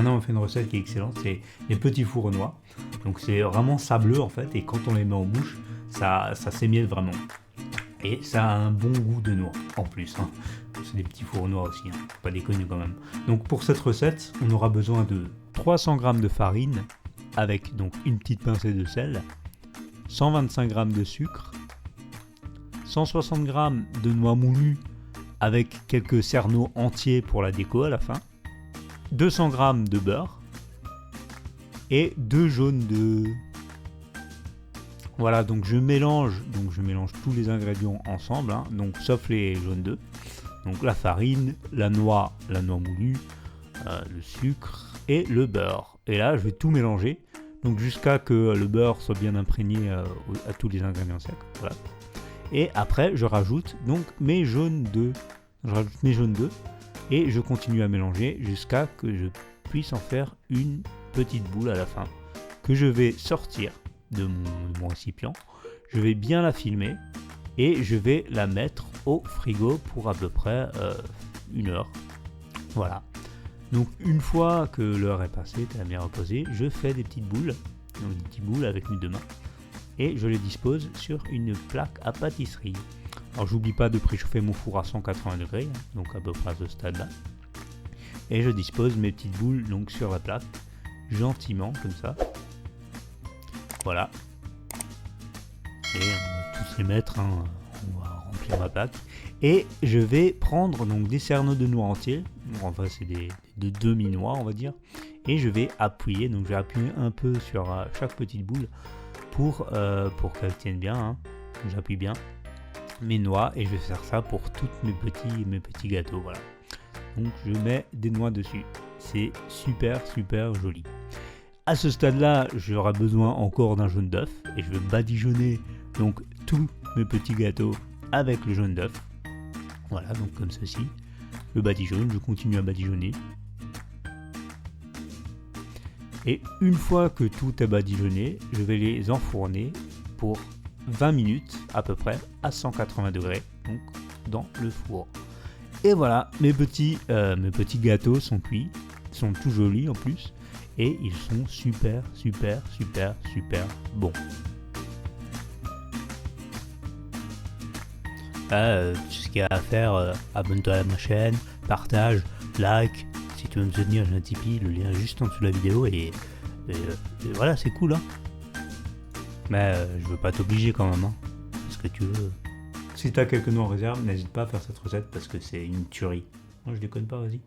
Maintenant on fait une recette qui est excellente, c'est les petits fours aux noix. Donc c'est vraiment sableux en fait, et quand on les met en bouche, ça s'émiette vraiment. Et ça a un bon goût de noix en plus. Hein. C'est des petits fours aux noix aussi, hein. Pas déconner quand même. Donc pour cette recette, on aura besoin de 300 g de farine, avec donc une petite pincée de sel, 125 g de sucre, 160 g de noix moulues avec quelques cerneaux entiers pour la déco à la fin, 200 g de beurre et 2 jaunes d'œufs. Voilà, donc je mélange tous les ingrédients ensemble, hein, donc sauf les jaunes d'œufs. Donc la farine, la noix moulue, le sucre et le beurre. Et là, je vais tout mélanger, donc jusqu'à que le beurre soit bien imprégné à tous les ingrédients secs. Voilà. Et après, je rajoute donc mes jaunes d'œufs. Et je continue à mélanger jusqu'à que je puisse en faire une petite boule à la fin, que je vais sortir de mon récipient. Je vais bien la filmer et je vais la mettre au frigo pour à peu près 1 heure. Voilà. Donc une fois que l'heure est passée, qu'elle a bien reposé, je fais des petites boules, donc des petites boules avec mes 2 mains, et je les dispose sur une plaque à pâtisserie. Alors j'oublie pas de préchauffer mon four à 180 degrés, donc à peu près à ce stade-là. Et je dispose mes petites boules donc sur la plaque, gentiment comme ça. Voilà. Et on va tous les mettre, hein. On va remplir ma plaque. Et je vais prendre donc des cerneaux de noix entiers, enfin c'est des demi-noix on va dire. Et je vais appuyer, donc je vais appuyer un peu sur chaque petite boule pour qu'elle tienne bien. Hein. J'appuie bien mes noix et je vais faire ça pour tous mes petits gâteaux. Voilà. Donc je mets des noix dessus. C'est super joli. À ce stade-là, j'aurai besoin encore d'un jaune d'œuf et je vais badigeonner donc tous mes petits gâteaux avec le jaune d'œuf. Voilà, donc comme ceci. Je badigeonne, je continue à badigeonner. Et une fois que tout est badigeonné, je vais les enfourner pour 20 minutes à peu près à 180 degrés, donc dans le four. Et voilà, mes petits gâteaux sont cuits, sont tout jolis en plus, et ils sont super bons. Tout ce qu'il y a à faire, abonne-toi à ma chaîne, partage, like. Si tu veux me soutenir, j'ai un Tipeee, le lien est juste en dessous de la vidéo, et voilà, c'est cool, hein. Mais je veux pas t'obliger quand même, hein. Ce que tu veux. Si t'as quelques noix en réserve, n'hésite pas à faire cette recette parce que c'est une tuerie. Moi je déconne pas, vas-y.